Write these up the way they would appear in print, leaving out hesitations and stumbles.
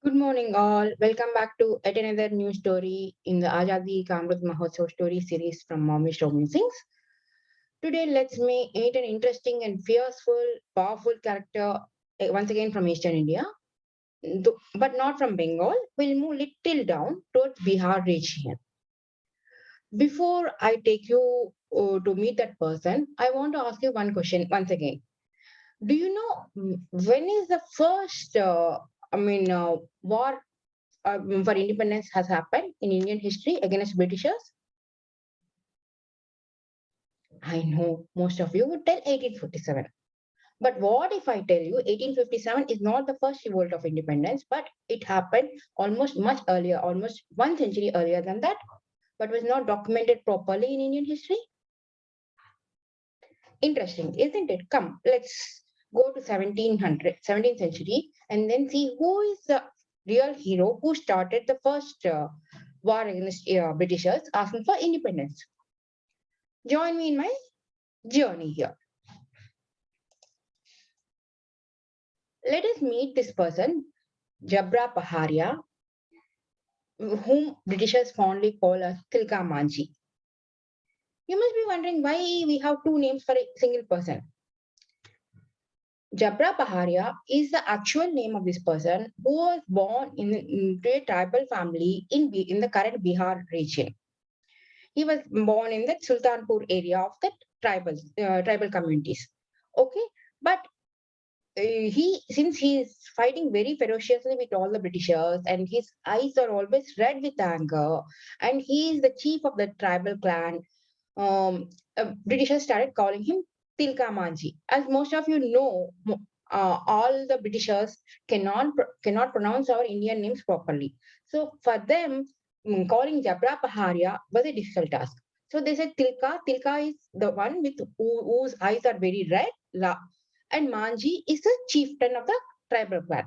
Good morning, all. Welcome back to yet another new story in the Azadi Amrutmahotsav Stories series from Mommy Showing Sings. Today, let's meet an interesting and fearful, powerful character once again from Eastern India, but not from Bengal. We'll move little down towards Bihar region. Before I take you to meet that person, I want to ask you one question once again. Do you know when is the first, war for independence has happened in Indian history against Britishers? I know most of you would tell 1847. But what if I tell you 1857 is not the first revolt of independence, but it happened almost much earlier, almost 1 century earlier than that, but was not documented properly in Indian history? Interesting, isn't it? Come, let's go to 17th century and then see who is the real hero who started the first war against Britishers asking for independence. Join me in my journey here. Let us meet this person, Jabra Paharia, whom Britishers fondly call as Tilka Manjhi. You must be wondering why we have two names for a single person. Jabra Paharia is the actual name of this person who was born into a tribal family in the current Bihar region. He was born in the Sultanpur area of the tribal communities. Okay, but he since he is fighting very ferociously with all the Britishers and his eyes are always red with anger, and he is the chief of the tribal clan. Britishers started calling him Tilka Manjhi. As most of you know, all the Britishers cannot pronounce our Indian names properly. So for them, calling Jabra Paharia was a difficult task. So they said Tilka. Tilka is the one with whose eyes are very red, and Manji is the chieftain of the tribal clan.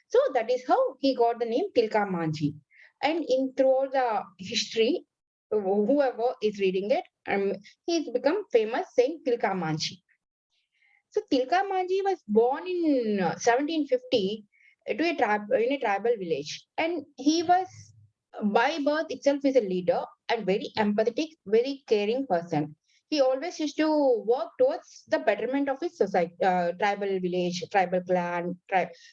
So that is how he got the name Tilka Manjhi. And in throughout the history, whoever is reading it, he's become famous saying Tilka Manjhi. So Tilka Manjhi was born in 1750 to in a tribal village, and he was by birth itself is a leader and very empathetic, very caring person. He always used to work towards the betterment of his society, tribal village, tribal clan,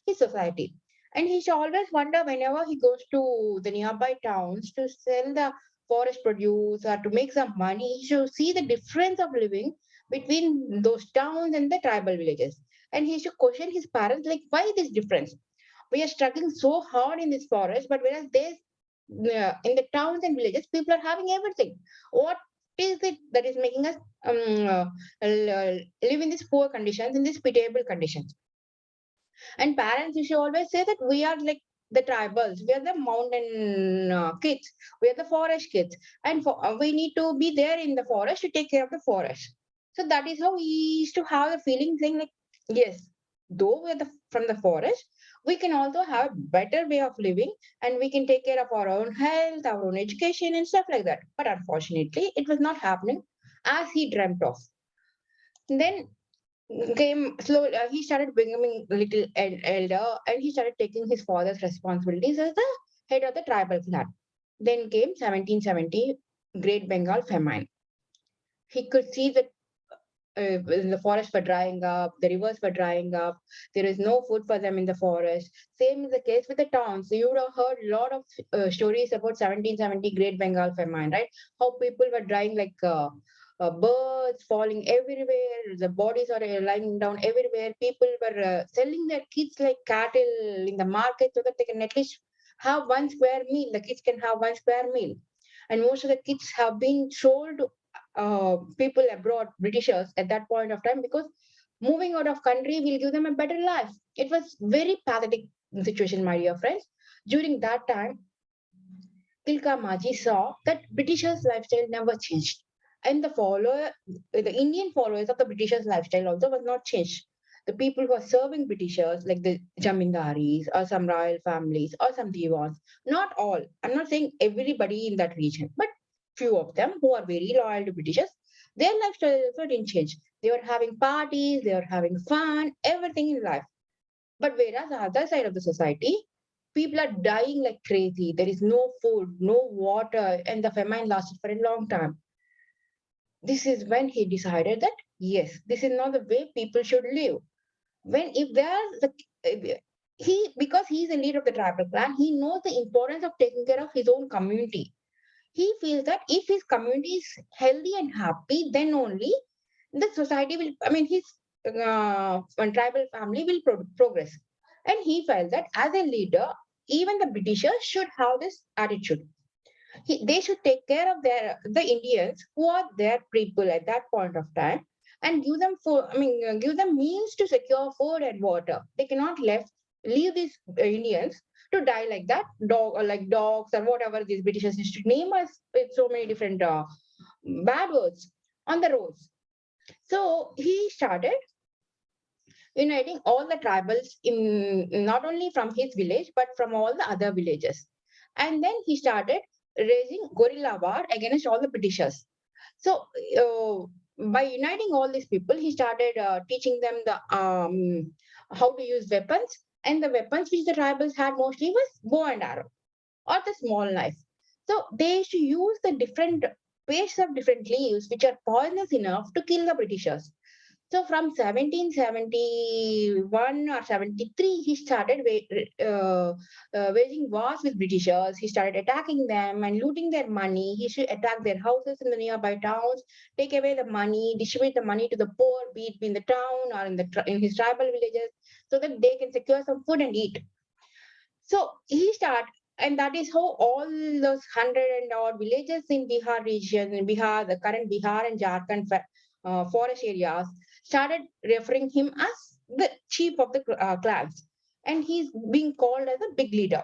his society. And he should always wonder whenever he goes to the nearby towns to sell the forest produce or to make some money, he should see the difference of living between those towns and the tribal villages. And he should question his parents, like, why this difference? We are struggling so hard in this forest, but whereas there's in the towns and villages, people are having everything. What is it that is making us live in these poor conditions, in these pitiable conditions? And parents, you should always say that we are like the tribals, we are the mountain kids, we are the forest kids, and we need to be there in the forest to take care of the forest. So that is how we used to have the feeling saying like, yes, though we are from the forest, we can also have better way of living, and we can take care of our own health, our own education and stuff like that. But unfortunately, it was not happening as he dreamt of. Then came slowly, he started becoming a little elder, and he started taking his father's responsibilities as the head of the tribal clan. Then came 1770 Great Bengal famine. He could see that the forests were drying up, the rivers were drying up, there is no food for them in the forest. Same is the case with the towns. So you would have heard a lot of stories about 1770 Great Bengal famine, right? How people were dying like birds falling everywhere, the bodies are lying down everywhere. People were selling their kids like cattle in the market so that they can at least have one square meal. The kids can have one square meal. And most of the kids have been sold people abroad, Britishers at that point of time, because moving out of country will give them a better life. It was very pathetic situation, my dear friends. During that time, Tilka Maji saw that Britishers' lifestyle never changed. And the Indian followers of the Britishers' lifestyle also was not changed. The people who are serving Britishers, like the Jamindaris or some royal families or some Diwans, not all. I'm not saying everybody in that region, but few of them who are very loyal to Britishers, their lifestyle also didn't change. They were having parties, they were having fun, everything in life. But whereas the other side of the society, People are dying like crazy. There is no food, no water, and the famine lasted for a long time. This is when he decided that yes, this is not the way people should live. When if they are the he because he is the leader of the tribal clan, he knows the importance of taking care of his own community. He feels that if his community is healthy and happy, then only the society will, I mean, his tribal family will progress. And he felt that as a leader, even the Britishers should have this attitude. They should take care of the Indians who are their people at that point of time and give them give them means to secure food and water. They cannot leave these Indians to die like that, like dogs or whatever these Britishers used to name us with so many different bad words on the roads. So he started uniting all the tribals in not only from his village but from all the other villages. And then he started raising guerrilla war against all the Britishers. So by uniting all these people, he started teaching them the how to use weapons. And the weapons which the tribals had mostly was bow and arrow or the small knife. So they used to use the different paste of different leaves which are poisonous enough to kill the Britishers. So from 1771 or 73, he started waging wars with Britishers. He started attacking them and looting their money. He should attack their houses in the nearby towns, take away the money, distribute the money to the poor, be it in the town or in his tribal villages, so that they can secure some food and eat. So he started, and that is how all those 100 and odd villages in Bihar region, in Bihar, the current Bihar and Jharkhand forest areas, started referring him as the chief of the clans. And he's being called as a big leader.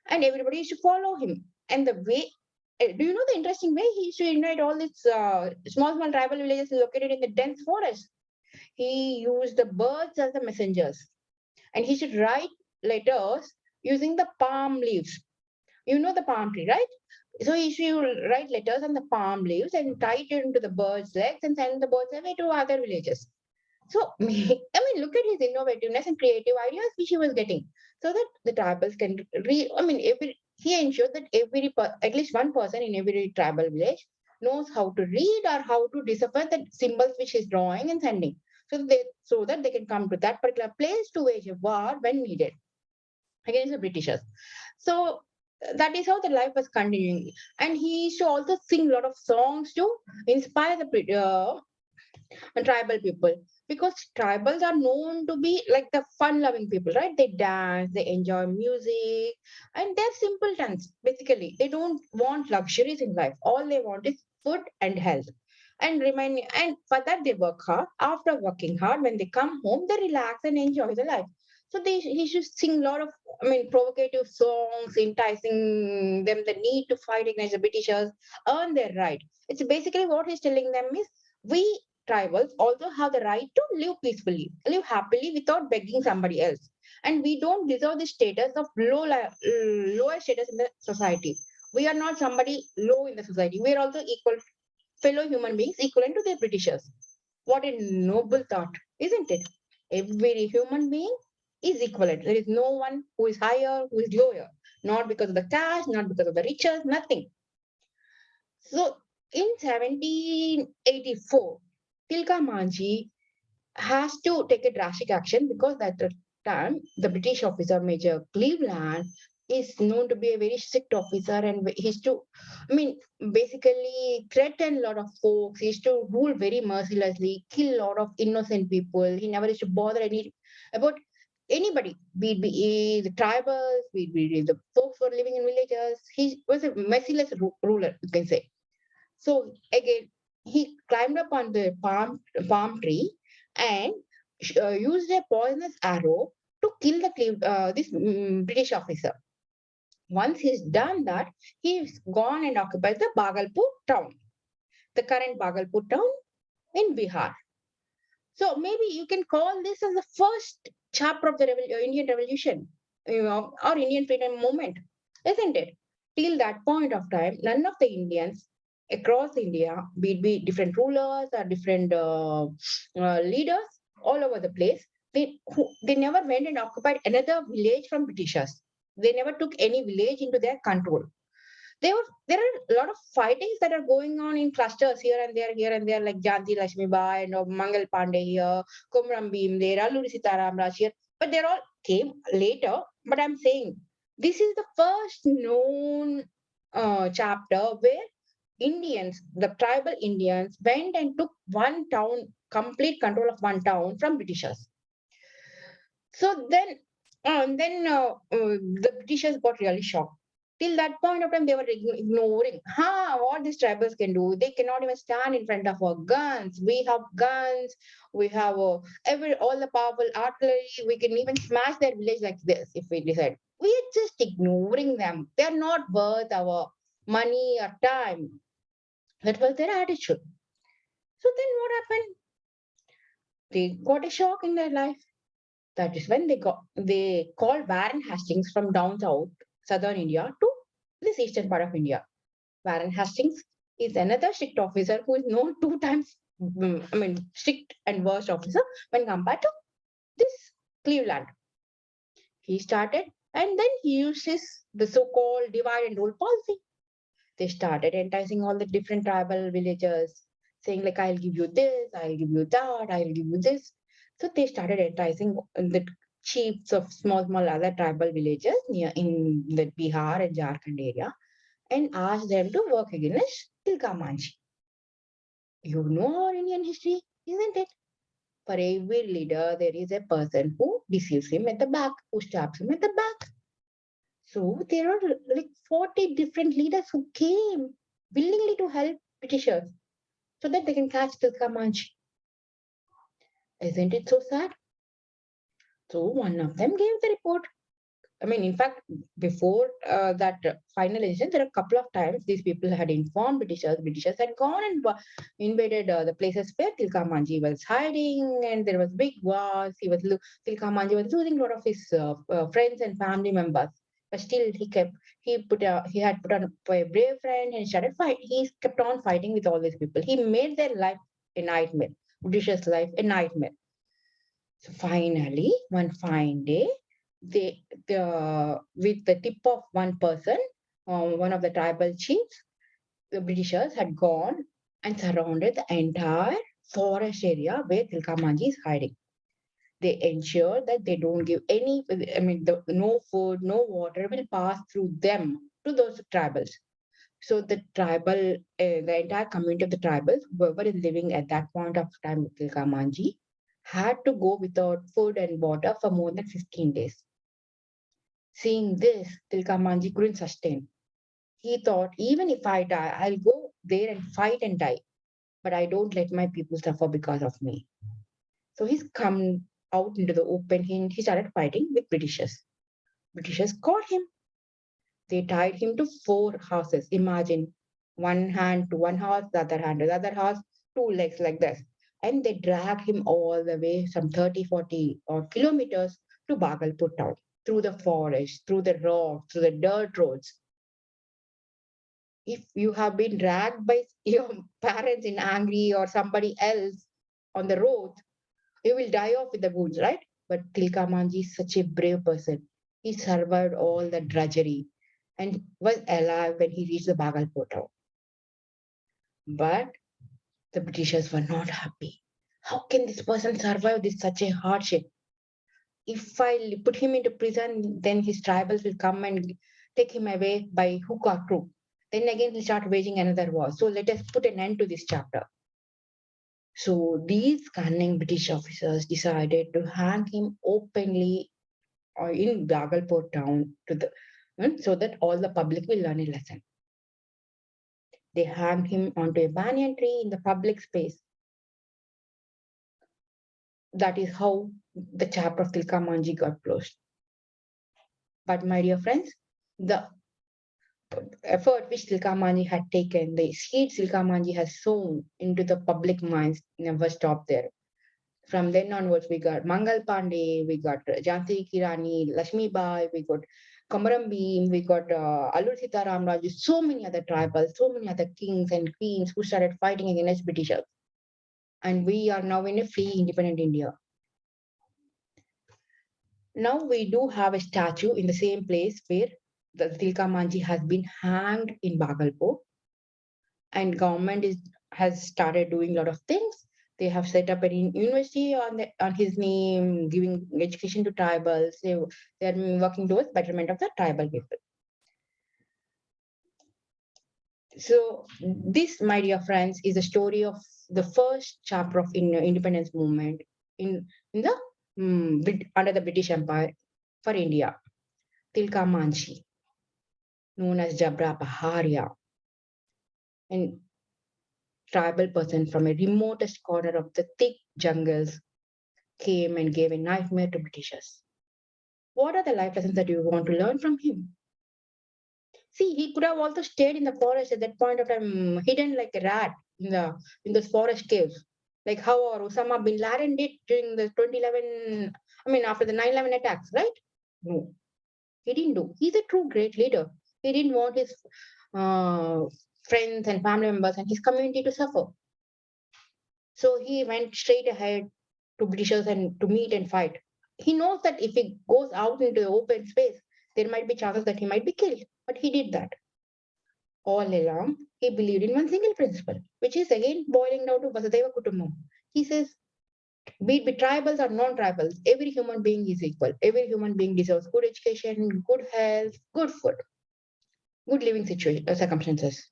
And everybody used to follow him. And the way, do you know the interesting way he used to unite all these small tribal villages located in the dense forest? He used the birds as the messengers. And he should write letters using the palm leaves. You know the palm tree, right? So he should write letters on the palm leaves and tie it into the bird's legs and send the birds away to other villages. So, I mean, look at his innovativeness and creative ideas which he was getting, so that the tribals can he ensured that at least one person in every tribal village knows how to read or how to decipher the symbols which he's drawing and sending, so that they can come to that particular place to wage a war when needed against the Britishers. So that is how the life was continuing. And he used to also sing a lot of songs to inspire the tribal people, because tribals are known to be like the fun loving people, right? They dance, they enjoy music, and they're simpletons. Basically, they don't want luxuries in life. All they want is food and health. And for that they work hard. After working hard, when they come home, they relax and enjoy the life. So he should sing a lot of, provocative songs, enticing them the need to fight against the Britishers, earn their right. It's basically what he's telling them is, we tribals also have the right to live peacefully, live happily without begging somebody else. And we don't deserve the status of lower status in the society. We are not somebody low in the society. We are also equal fellow human beings, equivalent to the Britishers. What a noble thought, isn't it? Every human being is equivalent. There is no one who is higher, who is lower. Not because of the caste, not because of the riches, nothing. So in 1784, Tilka Manjhi has to take a drastic action, because at the time the British officer Major Cleveland is known to be a very strict officer, and he's to, I mean, basically threaten a lot of folks. He used to rule very mercilessly, kill a lot of innocent people. He never used to bother about anybody, be it the tribals, be it the folks who are living in villages. He was a merciless ruler, you can say. So again, he climbed up on the palm tree and used a poisonous arrow to kill this British officer. Once he's done that, he's gone and occupied the Bhagalpur town, the current Bhagalpur town in Bihar. So maybe you can call this as the first chapter of the Indian Revolution, or Indian freedom movement, isn't it? Till that point of time, none of the Indians across India, be it different rulers or different leaders all over the place, they never went and occupied another village from Britishers. They never took any village into their control. There are a lot of fightings that are going on in clusters here and there, like Janti Lakshmi Bai and Mangal Pandey here, Kumram Bhim there, Alluri Sitaram Raj here. But they all came later. But I'm saying this is the first known chapter where Indians, the tribal Indians, went and took one town, complete control of one town from Britishers. So the Britishers got really shocked. Till that point of time, they were ignoring. What these tribals can do? They cannot even stand in front of our guns. We have guns. We have all the powerful artillery. We can even smash their village like this if we decide. We are just ignoring them. They are not worth our money or time. That was their attitude. So then what happened? They got a shock in their life. That is when they called Warren Hastings from down south, southern India to this eastern part of India. Warren Hastings is another strict officer who is known two times, strict and worst officer when compared to this Cleveland. He started and then he uses the so-called divide and rule policy. They started enticing all the different tribal villagers, saying like, I'll give you this, I'll give you that, I'll give you this. So they started enticing the chiefs of small other tribal villages near in the Bihar and Jharkhand area and asked them to work against Tilka Manjhi. You know our Indian history, isn't it? For every leader, there is a person who deceives him at the back, who stabs him at the back. So there are like 40 different leaders who came willingly to help Britishers so that they can catch Tilka Manjhi. Isn't it so sad? So one of them gave the report. In fact, before that final incident, there are a couple of times these people had informed Britishers. Britishers had gone and invaded the places where Tilka Manjhi was hiding, and there was big wars. Tilka Manjhi was losing a lot of his friends and family members, but still he had put on a brave friend and started fight. He kept on fighting with all these people. He made their life a nightmare, Britishers' life a nightmare. So finally, one fine day, with the tip of one person, one of the tribal chiefs, the Britishers had gone and surrounded the entire forest area where Tilka Manjhi is hiding. They ensure that they don't give no food, no water will pass through them to those tribals. So the entire community of the tribals, whoever is living at that point of time with Tilka Manjhi, had to go without food and water for more than 15 days. Seeing this, Tilka Manjhi couldn't sustain. He thought, even if I die, I'll go there and fight and die. But I don't let my people suffer because of me. So he's come out into the open. He started fighting with Britishers. Britishers caught him. They tied him to 4 horses. Imagine one hand to one horse, the other hand to the other horse, 2 legs like this. And they dragged him all the way some 30, 40 or kilometers to Bagalpur town, through the forest, through the rocks, through the dirt roads. If you have been dragged by your parents in angry or somebody else on the road, you will die off with the wounds, right? But Tilka Manjhi is such a brave person. He survived all the drudgery and was alive when he reached the Bagalpur town. But the Britishers were not happy. How can this person survive this such a hardship? If I put him into prison, then his tribals will come and take him away by hook or crook. Then again, he'll start waging another war. So let us put an end to this chapter. So these cunning British officers decided to hang him openly in Bagalpur town so that all the public will learn a lesson. They hanged him onto a banyan tree in the public space. That is how the chapter of Tilka Manjhi got closed. But my dear friends, the effort which Tilka Manjhi had taken, the seeds Tilka Manjhi has sown into the public minds never stopped there. From then onwards, we got Mangal Pandey, we got Jhansi Ki Rani, Lakshmi Bai, we got Kamaram Bhim, we got Alluri Sitaram Raju, so many other tribals, so many other kings and queens who started fighting against Britishers. And we are now in a free, independent India. Now we do have a statue in the same place where the Tilka Manjhi has been hanged in Bhagalpur, and government has started doing a lot of things. They have set up a university on his name, giving education to tribals. They are working towards betterment of the tribal people. So this, my dear friends, is a story of the first chapter of independence movement in the under the British Empire for India. Tilka Manjhi, known as Jabra Paharia, and tribal person from a remotest corner of the thick jungles, came and gave a nightmare to Britishers. What are the life lessons that you want to learn from him? See, he could have also stayed in the forest at that point of time, hidden like a rat in those forest caves, like how our Osama bin Laden did during the 2011. I mean, after the 9/11 attacks, right? No, he didn't do. He's a true great leader. He didn't want his uh, friends and family members and his community to suffer. So he went straight ahead to Britishers and to meet and fight. He knows that if he goes out into the open space, there might be chances that he might be killed. But he did that. All along, he believed in one single principle, which is again boiling down to Vasudeva Kutumbam. He says, be it tribals or non-tribals, every human being is equal. Every human being deserves good education, good health, good food, good living circumstances.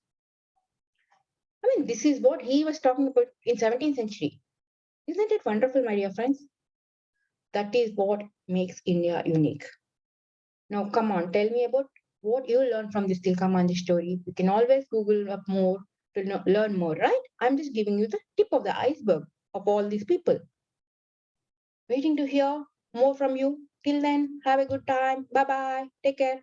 I mean, this is what he was talking about in 17th century. Isn't it wonderful, my dear friends? That is what makes India unique. Now, come on, tell me about what you learned from this Tilka Manjhi story. You can always Google up more to learn more, right? I'm just giving you the tip of the iceberg of all these people. Waiting to hear more from you. Till then, have a good time. Bye bye. Take care.